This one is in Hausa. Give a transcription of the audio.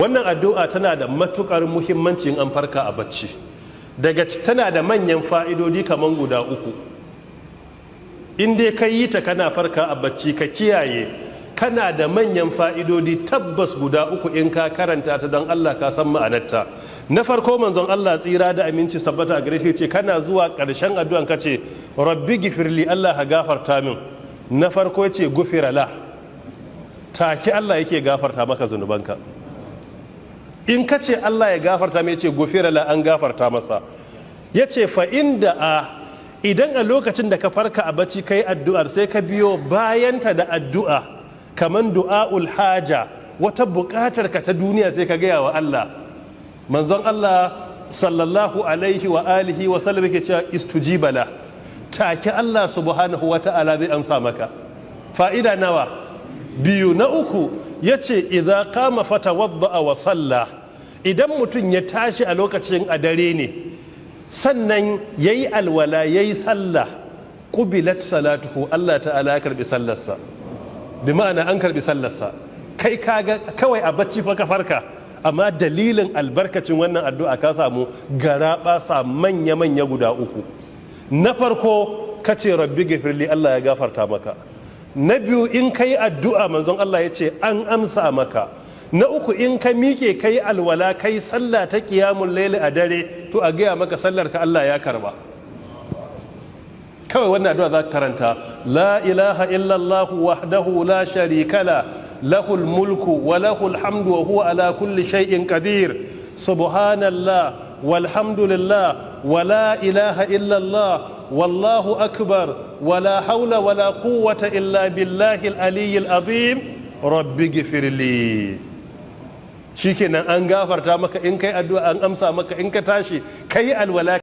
Wannan addu'a tana da matukar muhimmanci in an farka a bacci. Tana da manyan fa'idodi kaman guda uku. In dai ka yi ta kana farka a bacci ka kiyaye, kana da manyan fa'idodi tabbas guda uku in ka karanta ta don Allah ka san ma'anarta. Na farko manzon Allah tsira da aminci tabbata a gare shi ce kana zuwa ƙarshen addu'an ka ce rabbi gifirli, Allah ka gafarta min. Na farko ya ce gufirala, take Allah yake gafarta maka zunubanka. In ka ce Allah ya gafarta mai ce gufirala, an gafarta masa. Ya ce idan a lokacin da ka farka a bacci kai addu'ar sai ka biyo bayanta da addu'a kamar du'a'ul haja, wata buƙatar ka ta duniya sai ka gaya wa Allah. Manzon Allah sallallahu alaihi wa alihi wa sallam yake cewa istujibala, take Allah subhanahu wa ta'ala zai amsa maka. Fa'ida nawa? Biyu. Na uku yace idza qama fatawadda wa salla, idan mutum ya tashi a lokacin a dare ne sannan yayi alwala yayi sallah, qubilat salatuhu, Allah ta'ala ya karbi sallarsa. Bi ma'ana an karbi sallarsa. Kai kaga kawai a bacci fa ka farka, amma dalilin albarkacin wannan addu'a ka samu garaɓasa manya guda uku. Na farko kace rabbi gifirli, Allah ya gafarta maka. Na biyu in kai addu'a manzon Allah ya ce an amsa maka. Na uku in ka miƙe kai alwala kai sallah ta qiyamul layli a dare, to a gaya maka sallar ka Allah ya karba. Kawai wannan addu'a za ka karanta la ilaha illallah wahdahu la sharika la, lahul mulku wa lahul hamdu wa huwa ala kulli shay'in qadir, subhanallah walhamdulillah wa la ilaha illallah wallahu akbar wa la hawla wa la quwwata illa billahi al-aliyyil azim rabbi ghfirli. Shikenan an gafarta maka in kai addu'a, an amsa maka in ka tashi kai alwala.